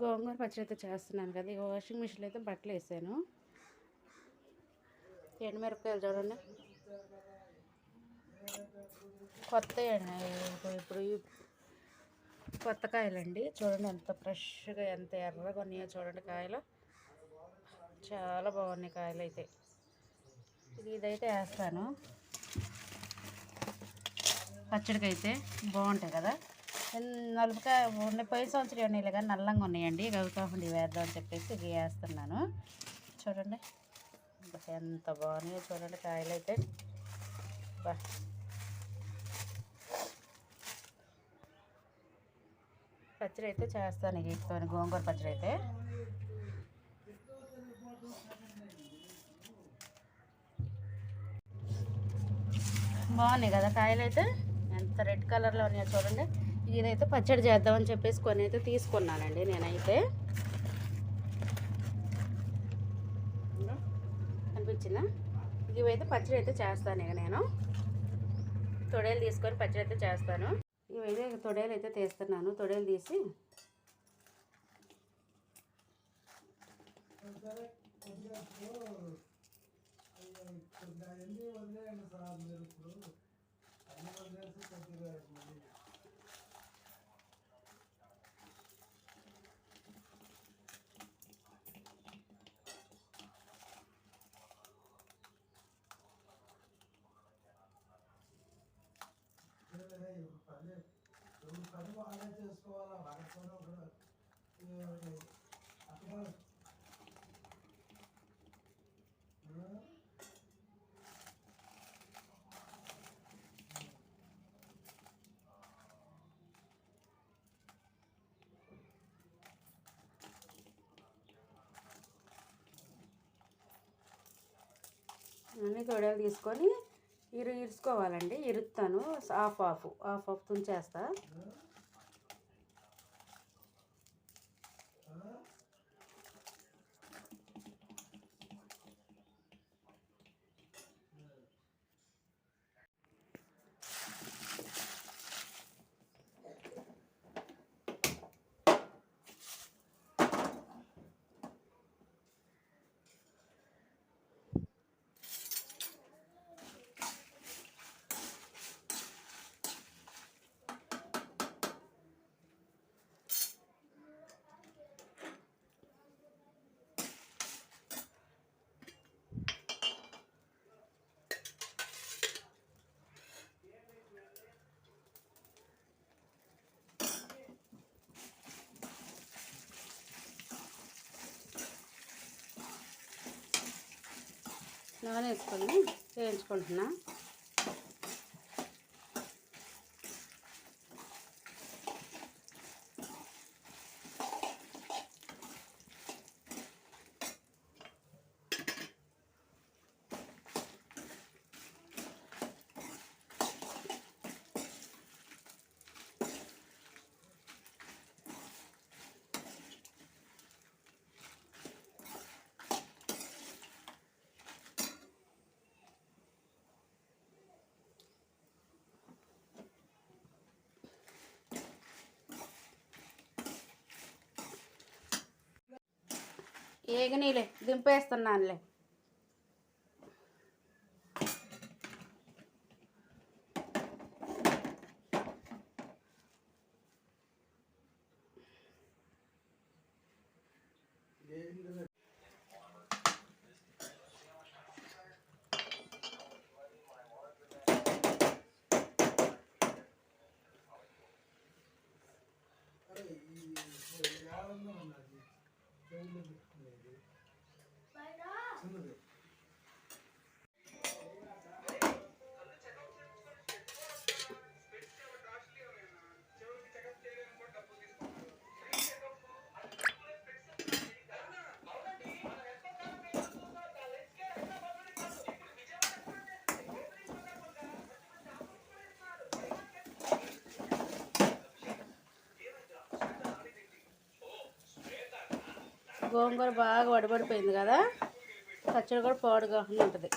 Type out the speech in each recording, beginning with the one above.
గోంగూర పచ్చడి అయితే చేస్తున్నాను కదా. ఇక వాషింగ్ మిషన్లో అయితే బట్టలు వేసాను. ఎండుమిరపకాయలు చూడండి, కొత్త ఇప్పుడు కొత్త కాయలండి. చూడండి ఎంత ఫ్రెష్గా, ఎంత ఎర్రగా ఉన్నాయో చూడండి కాయలు. చాలా బాగున్నాయి కాయలు అయితే. ఇదైతే వేస్తాను పచ్చడికి అయితే బాగుంటాయి కదా. నలుపుకాయ ఉన్నాయి, పై సంవత్సరం ఉన్నాయి కానీ నల్లంగా ఉన్నాయండి. అవి కాకుండా వేద్దాం అని చెప్పేసి ఇవి వేస్తున్నాను. చూడండి ఎంత బాగున్నాయో చూడండి కాయలు అయితే. పచ్చడి అయితే చేస్తాను వీటితో, గోంగూర పచ్చడి అయితే. బాగున్నాయి కదా కాయలు అయితే, ఎంత రెడ్ కలర్లో ఉన్నాయో చూడండి. ఇదైతే పచ్చడి చేద్దామని చెప్పేసి కొన్ని అయితే తీసుకున్నానండి నేనైతే. అనిపించిందా? ఇవైతే పచ్చడి అయితే చేస్తాను. ఇక నేను తొడేలు తీసుకొని పచ్చడి అయితే చేస్తాను. ఇవైతే తొడేలు అయితే తీస్తున్నాను. తొడేలు తీసి పని బాగా చేసుకోవాలా. అన్నీ తొడలు తీసుకొని ఇరుసుకోవాలండి. ఇరుస్తాను, హాఫ్ తుంచేస్తా. నూనె వేసుకొని వేయించుకుంటున్నా. ఏగనీలే దింపేస్తున్నానులే. గోంగూర బాగా వడబడిపోయింది కదా, పచ్చడి కూడా పాడుగా ఉంటుంది.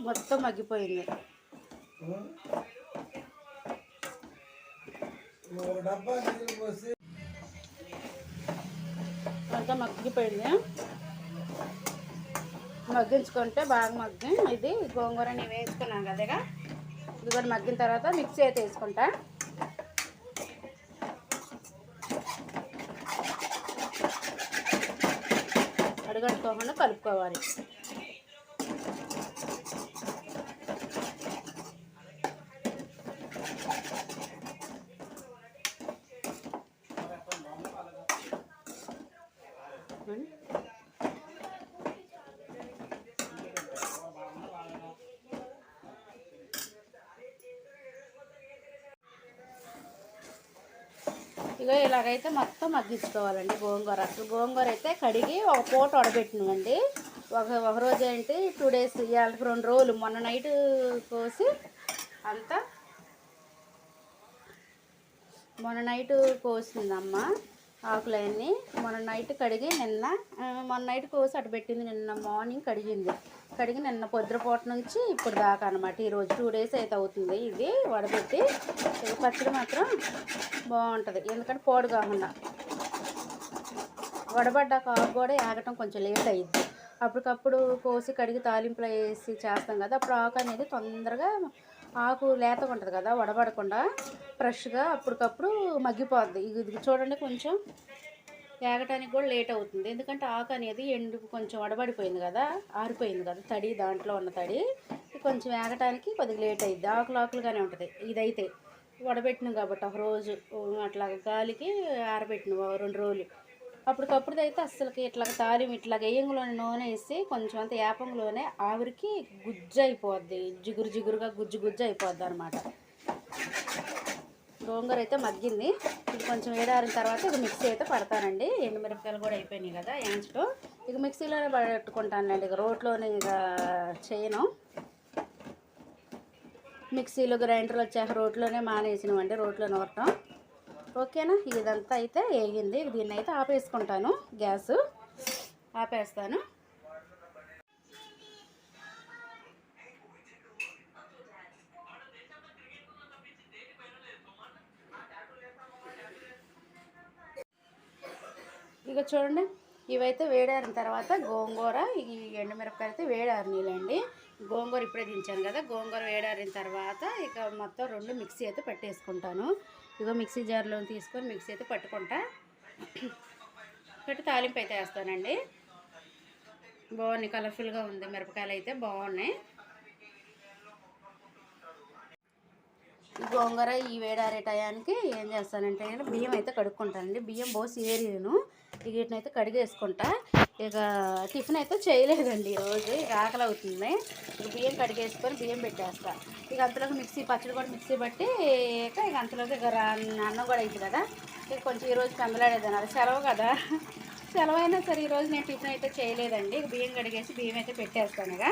మొత్తం మగ్గిపోయింది. అంతా మగ్గిపోయింది. మగ్గించుకుంటే బాగా మగ్గి ఇది గోంగూర నేను వేసుకున్నాను కదా, ఇది కూడా మగ్గిన తర్వాత మిక్సీ అయితే వేసుకుంటా. అడుగంటుకోకుండా కలుపుకోవాలి. ఇగో ఇలాగైతే మొత్తం మగ్గించుకోవాలండి గోంగూర. అసలు గోంగూర అయితే కడిగి ఒక పూట వడబెట్టినామండి. ఒక రోజు ఏంటి 2 days, ఇవాళకి 2 రోజులు. మొన్న నైట్ కోసి అంతా మొన్న నైట్ కోసిందమ్మ ఆకులన్నీ. మొన్న నైట్ కడిగి మొన్న నైట్ కోసి అటు పెట్టింది. నిన్న మార్నింగ్ కడిగి నిన్న పొద్దుపూట నుంచి ఇప్పుడు దాకా అనమాట. ఈరోజు 2 days అయితే అవుతుంది ఇది వడబెట్టి. పచ్చడి మాత్రం బాగుంటుంది, ఎందుకంటే పోడు కాకుండా. వడబడ్డాక ఆకు కూడా ఆగటం కొంచెం లేట్ అయ్యిద్ది. అప్పటికప్పుడు కోసి కడిగి తాలింపులో వేసి చేస్తాం కదా, అప్పుడు ఆకు అనేది తొందరగా ఆకు లేతగా ఉంటుంది కదా, వడబడకుండా ఫ్రెష్గా అప్పటికప్పుడు మగ్గిపోద్ది. ఇది చూడండి, కొంచెం వేగటానికి కూడా లేట్ అవుతుంది, ఎందుకంటే ఆకు అనేది కొంచెం వడబడిపోయింది కదా, ఆరిపోయింది కదా తడి, దాంట్లో ఉన్న తడి కొంచెం వేగటానికి కొద్దిగా లేట్ అయ్యిద్ది. ఆకులుగానే ఉంటుంది. ఇదైతే వడబెట్టినాం కాబట్టి ఒక రోజు అట్లా గాలికి ఆరబెట్టినాం 2 రోజులు. అప్పటికప్పుడు అయితే అస్సలకి ఇట్లా తాలిం ఇట్లా వేయంలోనే నూనె వేసి కొంచెం అంత ఏపంలోనే ఆవిరికి గుజ్జు అయిపోద్ది, జిగురుగా గుజ్జు అయిపోద్ది అనమాట. గోంగూర అయితే మగ్గింది. ఇది కొంచెం వేడారిన తర్వాత ఇక మిక్సీ అయితే పడతానండి. ఎండుమిరపకాయలు కూడా అయిపోయినాయి కదా యాంచడం. ఇక మిక్సీలోనే పట్టుకుంటానండి, ఇక రోట్లోనే ఇక చేయను. మిక్సీలో గ్రైండర్లు వచ్చాక రోట్లోనే మానేసినామండి, రోట్లో నూరటం. ఓకేనా, ఇదంతా అయితే వేగింది. దీన్ని అయితే ఆపేసుకుంటాను, గ్యాస్ ఆపేస్తాను. ఇక చూడండి, ఇవైతే వేడారిన తర్వాత గోంగూర, ఈ ఎండుమిరపకాయలు అయితే వేడారినీళ్ళండి. గోంగూర ఇప్పుడే దించాను కదా, గోంగూర వేడారిన తర్వాత ఇక మొత్తం 2 మిక్సీ అయితే పట్టేసుకుంటాను. ఇగో మిక్సీ జార్లో తీసుకొని మిక్సీ అయితే పట్టుకుంటా. పెట్టి తాలింపు అయితే వేస్తానండి. బాగున్నాయి, కలర్ఫుల్గా ఉంది. మిరపకాయలు అయితే బాగున్నాయి. గోంగూర ఈ వేడారే టయానికి ఏం చేస్తానంటే నేను బియ్యం అయితే కడుక్కుంటానండి. బియ్యం పోసి ఏరిను వీటిని అయితే కడిగేసుకుంటా. ఇక టిఫిన్ అయితే చేయలేదండి ఈరోజు, ఇక ఆకలి అవుతుంది. ఇక బియ్యం కడిగేసుకొని బియ్యం పెట్టేస్తా. ఇక అంతలోకి పచ్చడి కూడా మిక్సీ పట్టి ఇక అంతలోకి ఇక అన్నం కూడా అవుతుంది కదా. ఇక కొంచెం ఈరోజు పెందలాడేదాన్ని, అది సెలవు కదా, సెలవు అయినా సరే ఈరోజు నేను టిఫిన్ అయితే చేయలేదండి. ఇక బియ్యం కడిగేసి బియ్యం అయితే పెట్టేస్తాను. ఇక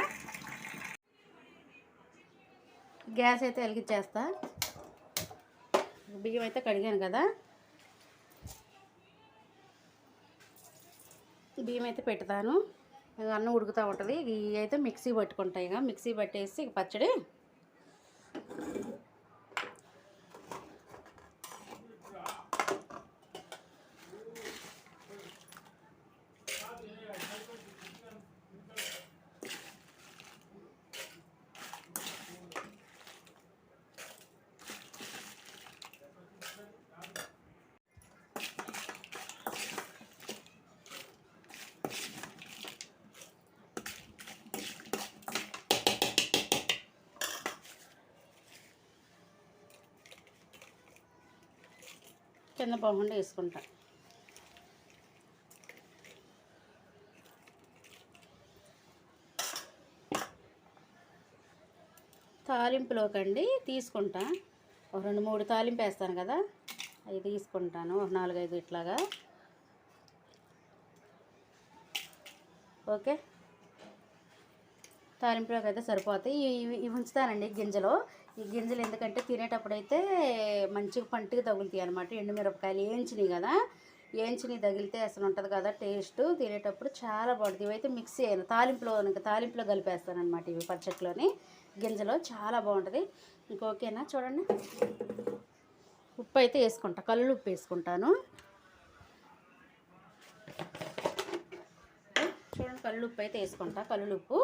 గ్యాస్ అయితే వెలిగించేస్తా. బియ్యం అయితే కడిగాను కదా, బియ్యం అయితే పెడతాను. ఇక అన్నం ఉడుకుతూ ఉంటుంది. ఇవి అయితే మిక్సీ పట్టుకుంటాయి. ఇక మిక్సీ పట్టేసి ఇక పచ్చడి కింద బాగుండా వేసుకుంటా. తాలింపులోకండి తీసుకుంటా. ఒక 2-3 తాలింపు వేస్తాను కదా, అవి తీసుకుంటాను. ఒక 4-5 ఇట్లాగా. ఓకే, తాలింపులోకి అయితే సరిపోతాయి. ఇవి ఉంచుతానండి గింజలు. ఈ గింజలు ఎందుకంటే తినేటప్పుడు అయితే మంచిగా పంటికి తగులుతాయి అనమాట. ఎండుమిరపకాయలు వేయించినాయి కదా, ఏంచిని తగిలితే అసలు ఉంటుంది కదా టేస్ట్, తినేటప్పుడు చాలా బాగుంటుంది. ఇవైతే మిక్సీ అయిన తాలింపులో కలిపేస్తాను అనమాట. ఇవి పచ్చట్లోని గింజలో చాలా బాగుంటుంది. ఇంకోకేనా చూడండి, ఉప్పు అయితే వేసుకుంటా, కల్లులు ఉప్పు వేసుకుంటాను. చూడండి, కల్లు ఉప్పు అయితే వేసుకుంటా, కల్లులు ఉప్పు.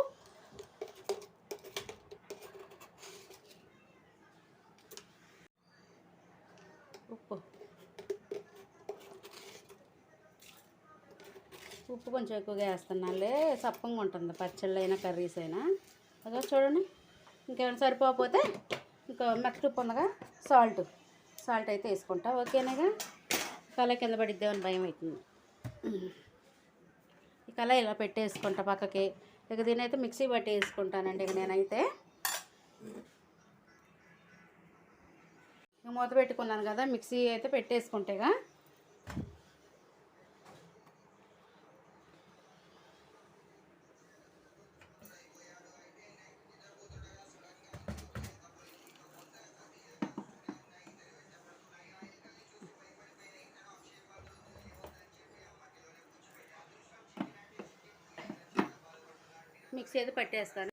ఉప్పు కొంచెం ఎక్కువగా వేస్తున్నానులే, సప్పంగా ఉంటుంది పచ్చళ్ళు అయినా కర్రీస్ అయినా. అదో చూడండి, ఇంకేమైనా సరిపోకపోతే ఇంకా మెత్తటి ఉప్పు ఉందిగా, సాల్ట్ అయితే వేసుకుంటా. ఓకేనేగా, కళ కింద పడిద్దామని భయం అవుతుంది. ఈ కళ ఇలా పెట్టేసుకుంటా పక్కకి. ఇక దీని అయితే మిక్సీ పట్టి వేసుకుంటానండి. ఇక నేనైతే మూత పెట్టుకున్నాను కదా, మిక్సీ అయితే పెట్టేసుకుంటేగా. మిక్సీ అయితే పట్టేస్తాను.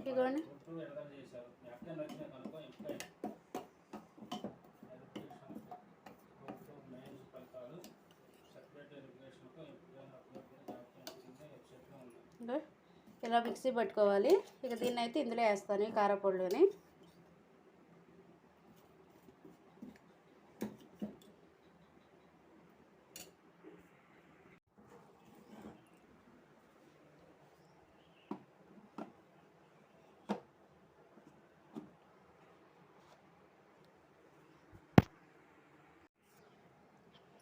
ఇదిగోండి, ఇలా మిక్సీ పట్టుకోవాలి. ఇక దీన్ని అయితే ఇందులో వేస్తాను, ఈ కారపొడిలోని.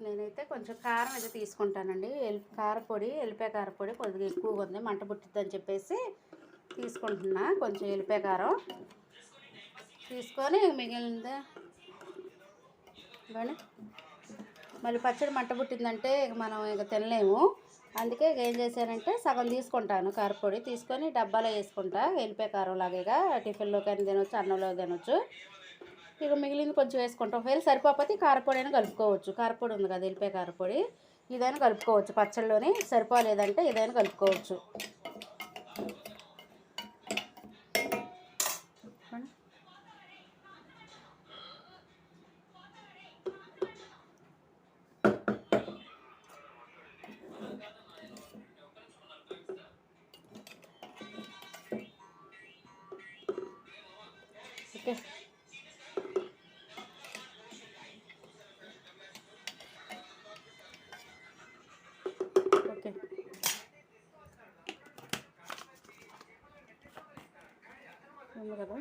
నేనైతే కొంచెం కారం అయితే తీసుకుంటానండి. కారపొడి, ఎల్లిపాయ కారపొడి కొద్దిగా ఎక్కువగా ఉంది, మంట పుట్టిద్దని చెప్పేసి తీసుకుంటున్నా. కొంచెం ఎల్లిపాయ కారం తీసుకొని మిగిలింది కానీ మళ్ళీ పచ్చడి మంట పుట్టిందంటే మనం ఇక తినలేము. అందుకే ఏం చేశానంటే సగం తీసుకుంటాను కారపొడి, తీసుకొని డబ్బాలో వేసుకుంటా. ఎల్లిపాయ కారం లాగేగా టిఫిన్లో కానీ తినొచ్చు, అన్నంలో తినొచ్చు. ఇక మిగిలింది కొంచెం వేసుకుంటాం. ఒకవేళ సరిపోతే కారపొడి అయినా కలుపుకోవచ్చు. కారపొడి ఉంది కదా, ఎల్లిపాయ కారపొడి, ఇదైనా కలుపుకోవచ్చు పచ్చళ్ళలోని. సరిపోలేదంటే ఇదైనా కలుపుకోవచ్చు. Okay, okay. ఉంది కదా,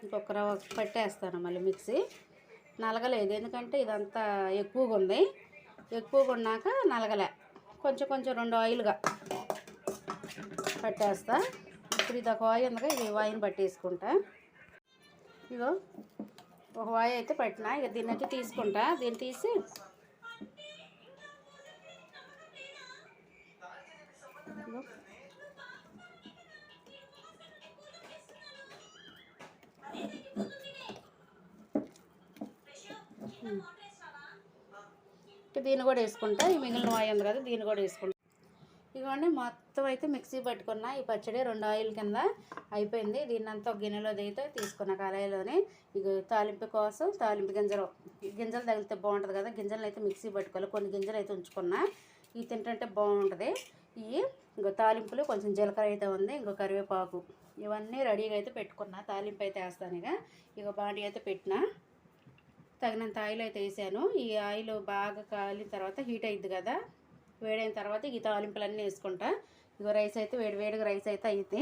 ఇంకొక రవ్వ పట్టేస్తాను మళ్ళీ మిక్సీ. నలగలేదు, ఎందుకంటే ఇదంతా ఎక్కువగా ఉంది. ఎక్కువగా ఉన్నాక నలగలే, కొంచెం కొంచెం 2 ఆయిల్గా పట్టేస్తా. ఇప్పుడు ఇది ఒక వాయి ఉందిగా, ఇది వాయిని పట్టేసుకుంటా. ఇగో ఒక వాయి అయితే పట్టినా. ఇక దీన్ని అయితే తీసుకుంటా. దీన్ని తీసి దీన్ని కూడా వేసుకుంటా. ఈ మిగిలిన వాయి ఉంది కదా, దీన్ని కూడా వేసుకుంటా. ఇక ఇదిగోండి మొత్తం అయితే మిక్సీ పట్టుకున్నా. ఈ పచ్చడి 2 ఆయిల్ కింద అయిపోయింది. దీన్నంతా ఒక గిన్నెలో అయితే తీసుకున్న కళాయిలోనే. ఇక తాలింపు కోసం తాలింపు గింజలు తగిలితే బాగుంటుంది కదా, గింజలు అయితే మిక్సీ పట్టుకోవాలి. కొన్ని గింజలు అయితే ఉంచుకున్నా, ఇవి తింటుంటే బాగుంటుంది. ఇవి ఇంకో తాలింపులు కొంచెం జీలకర్ర అయితే ఉంది, ఇంకో కరివేపాకు, ఇవన్నీ రెడీగా అయితే పెట్టుకున్నా. తాలింపు అయితే వేస్తాను. ఇక బాండి అయితే పెట్టిన, తగినంత ఆయిల్ అయితే వేసాను. ఈ ఆయిల్ బాగా కాలిన తర్వాత హీట్ అయింది కదా, వేడైన తర్వాత ఈ తాలింపులన్నీ వేసుకుంటా. ఇగో రైస్ అయితే వేడిగా రైస్ అయితే అయింది.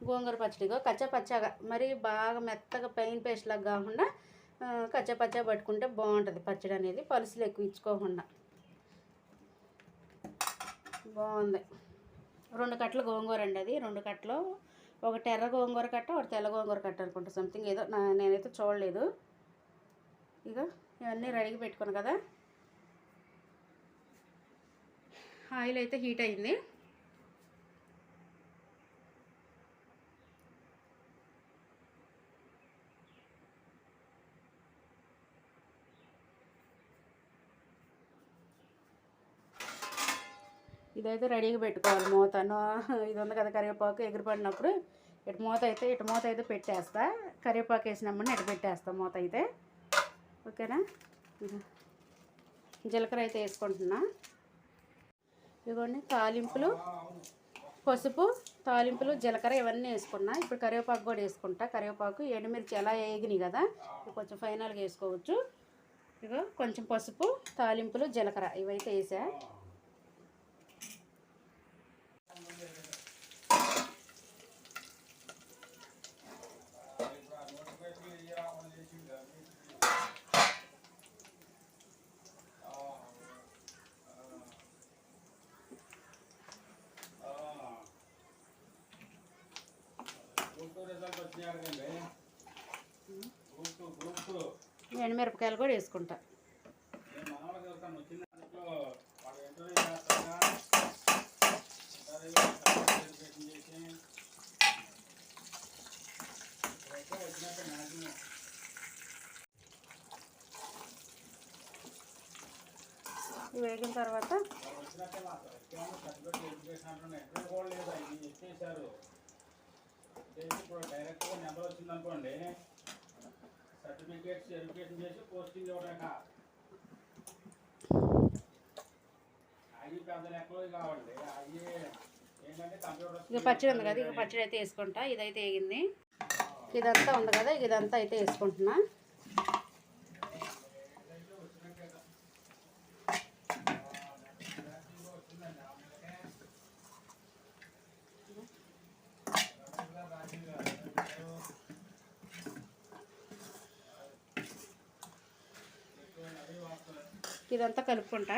గోంగూర పచ్చడిగో కచ్చపచ్చగా, మరి బాగా మెత్తగా పెయిన్ పేస్ట్ లాగా కాకుండా కచ్చపచ్చగా పట్టుకుంటే బాగుంటుంది పచ్చడి అనేది, పలుసులు ఎక్కువ ఇచ్చుకోకుండా. బాగుంది. 2 కట్టలు గోంగూర అండి అది. 2 కట్టలు, ఒకటి ఎర్ర గోంగూర కట్ట, ఒకటి తెల్ల గోంగూర కట్ట అనుకుంటా, సంథింగ్ ఏదో, నేనైతే చూడలేదు. ఇక ఇవన్నీ రెడీగా పెట్టుకున్నాను కదా. ఆయిల్ అయితే హీట్ అయింది. ఇదైతే రెడీగా పెట్టుకోవాలి. మూతను ఇది ఉంది కదా, కరివేపాకు ఎగిరిపడినప్పుడు ఇటు మూత అయితే పెట్టేస్తా. కరివేపాకు వేసినప్పుడు ఇటు పెట్టేస్తా మూత అయితే. ఓకేనా. జీలకర్ర అయితే వేసుకుంటున్నా. ఇదిగోండి తాలింపులు, పసుపు, తాలింపులు, జీలకర్ర ఇవన్నీ వేసుకున్నా. ఇప్పుడు కరివేపాకు కూడా వేసుకుంటా. కరివేపాకు, ఎండుమిర్చి ఎలా వేగినాయి కదా, కొంచెం ఫైనల్గా వేసుకోవచ్చు. ఇగో కొంచెం పసుపు, తాలింపులు, జీలకర్ర ఇవైతే వేసా. ఎండుమిరపకాయలు కూడా వేసుకుంటా. వేగిన తర్వాత డైరెక్ట్గా నెంబర్ వచ్చింది అనుకోండి, సర్టిఫికేట్స్ వెరిఫికేషన్ చేసి పోస్టింగ్ ఇవ్వడాక అవి పెద్ద లెక్కలు కావండి. అవి ఏంటంటే కంప్యూటర్. ఇక పచ్చడి ఉంది కదా, ఇక పచ్చడి అయితే వేసుకుంటా. ఇదైతే వేగింది. ఇదంతా ఉంది కదా, ఇదంతా అయితే వేసుకుంటున్నా. ఇదంతా కలుపుకుంటా.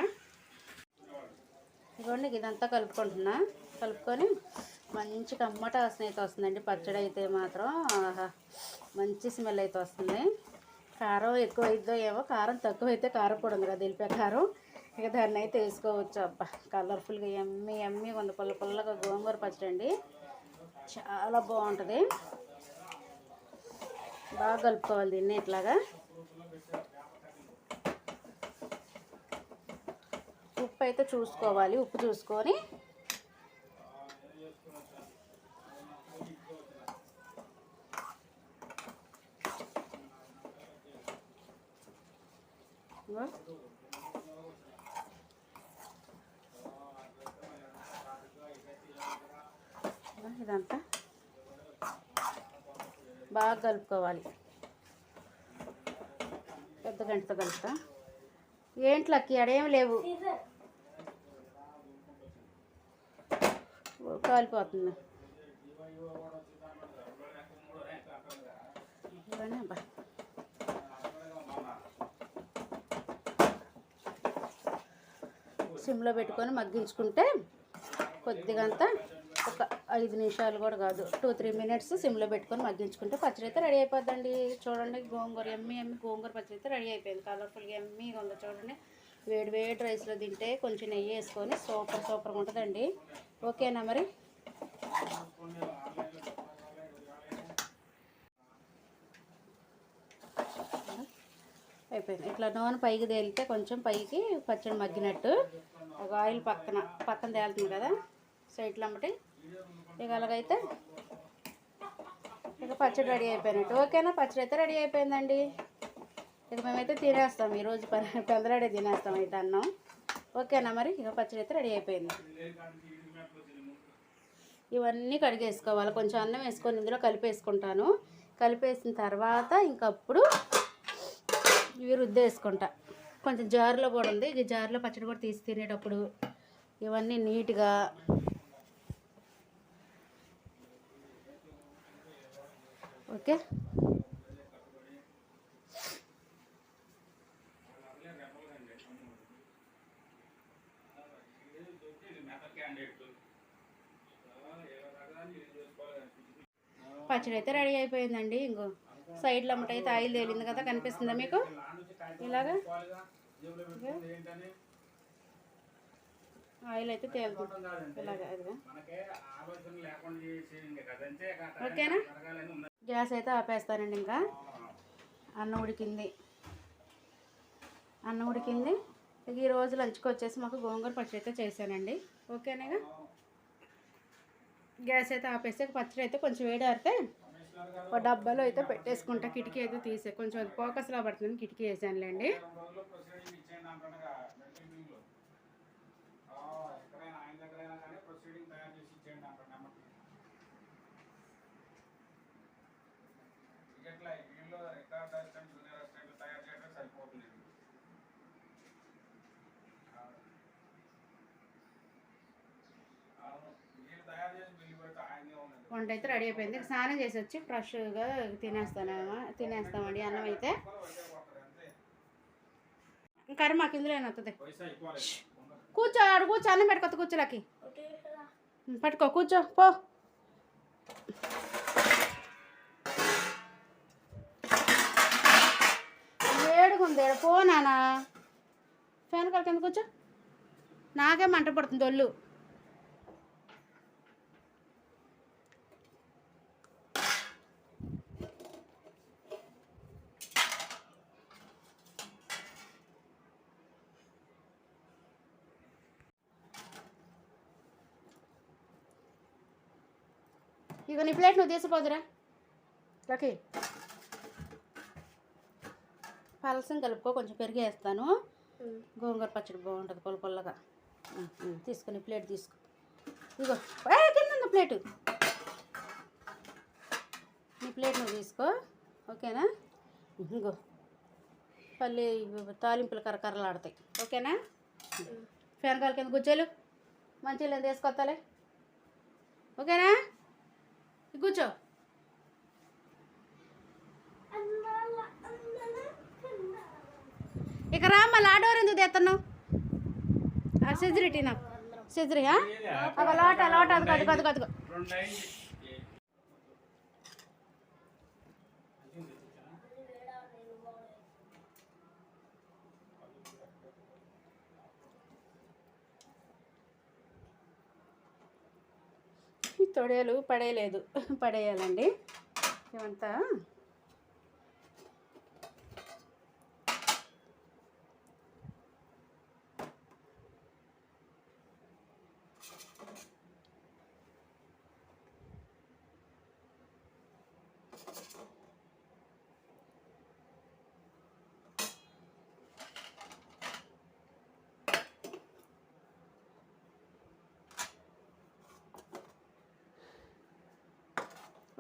ఇదిగోండి ఇదంతా కలుపుకుంటున్నా. కలుపుకొని మంచి కమ్మట వాసన అయితే వస్తుందండి పచ్చడి అయితే మాత్రం. ఆహా, మంచి స్మెల్ అయితే వస్తుంది. కారం ఎక్కువ అయిద్దో ఏమో, కారం తక్కువ అయితే కారం కూడా ఉంది కదా, తెలిపే కారం. ఇక దాన్ని అయితే వేసుకోవచ్చు. అబ్బా కలర్ఫుల్గా ఎమ్మి ఉంది, పుల్లగా గోంగూర పచ్చడి అండి, చాలా బాగుంటుంది. బాగా కలుపుకోవాలి దీన్ని ఇట్లాగా. ఉప్పు అయితే చూసుకోవాలి, ఉప్పు చూసుకొని ఇదంతా బాగా కలుపుకోవాలి. పెద్ద గంటతో కలుపుతా. ఏంట్లకి అడేం లేవు, కాలిపోతుంది. సిమ్లో పెట్టుకొని మగ్గించుకుంటే కొద్దిగా అంతా, ఒక 5 నిమిషాలు కూడా కాదు, 2-3 మినిట్స్ సిమ్లో పెట్టుకొని మగ్గించుకుంటే పచ్చడి అయితే రెడీ అయిపోద్దండి. చూడండి గోంగూర ఎమ్మి గోంగూర పచ్చడి అయితే రెడీ అయిపోయింది. కలర్ఫుల్గా ఎమ్మిగా ఉందో చూడండి. వేడి రైస్లో తింటే కొంచెం నెయ్యి వేసుకొని సూపర్గా ఉంటుందండి. ఓకేనా మరి. అయిపోయింది. ఇట్లా నూనె పైకి తేలితే కొంచెం పైకి పచ్చడి మగ్గినట్టు ఒక ఆయిల్ పక్కన తేలుతుంది కదా సైడ్లో అమ్మటి. ఇక అలాగైతే ఇక పచ్చడి రెడీ అయిపోయినట్టు. ఓకేనా, పచ్చడి అయితే రెడీ అయిపోయిందండి. ఇక మేమైతే తినేస్తాం ఈరోజు పెందలాడే తినేస్తాం అయితే అన్నం. ఓకేనా, మరి ఇక పచ్చడి అయితే రెడీ అయిపోయింది. ఇవన్నీ కడిగేసుకోవాలి. కొంచెం అన్నం వేసుకొని ఇందులో కలిపేసుకుంటాను. కలిపేసిన తర్వాత ఇంకప్పుడు ఇవి రుద్దేసుకుంటా. కొంచెం జారులో కూడా ఉంది. ఈ జారులో పచ్చడి కూడా తీసి తినేటప్పుడు ఇవన్నీ నీట్గా ఓకే. పచ్చడి అయితే రెడీ అయిపోయిందండి. ఇంకో సైడ్లో అమ్మటైతే ఆయిల్ తేలింది కదా, కనిపిస్తుందా మీకు? ఇలాగా ఆయిల్ అయితే తేలుతుంది ఇలాగా. ఓకేనా, గ్యాస్ అయితే ఆపేస్తానండి. ఇంకా అన్నం ఉడికింది. ఈ రోజు లంచ్కి వచ్చేసి మాకు గోంగూర పచ్చడి అయితే చేశానండి. ఓకేనా, గ్యాస్ అయితే ఆపేస్తే పచ్చడి అయితే కొంచెం వేడారితే ఒక డబ్బాలో అయితే పెట్టేసుకుంటా. కిటికీ అయితే తీసే కొంచెం అది ఫోకస్లా పడుతుంది, కిటికీ వేసానులేండి. వంట అయితే రెడీ అయిపోయింది. స్నానం చేసి వచ్చి ఫ్రెష్గా తినేస్తామండి అన్నం అయితే. కర్రీ మాకు ఇందులో ఏమవుతుంది. కూర్చో, అన్నం పెట్టుకొత్త కూర్చోలకి పట్టుకో, కూర్చో పో. వేడుకుంది పో నాన్న. ఫ్యాన్ కాల కింద కూర్చో. నాకే మంట పడుతుంది ఒళ్ళు. ఇక నీ ప్లేట్ నువ్వు తీసిపోదురా. లకి పలసం కలుపుకో, కొంచెం పెరిగి వేస్తాను. గోంగూర పచ్చడి బాగుంటుంది పుల్లగా. తీసుకుని ప్లేట్ తీసుకో. ఇగో కింద ఉంది ప్లేటు. నీ ప్లేట్ నువ్వు తీసుకో. ఓకేనా, ఇంకో పల్లి తాలింపులు కరకరలాడతాయి. ఓకేనా, ఫ్యాన్ కాల కింద కూర్చోలు మంచిగా తీసుకొస్తాలే. ఓకేనా, కూర్చో. ఇక రా, మళ్ళీ ఆడోరు ఎందుకు తెస్తున్నావు? సిజరిటీ నాకు సిజరీ లోట అదుగో. తొడేలు పడేయాలండి ఇవంతా.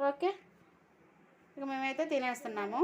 ఓకే, ఇక మేమైతే తినేస్తున్నాము.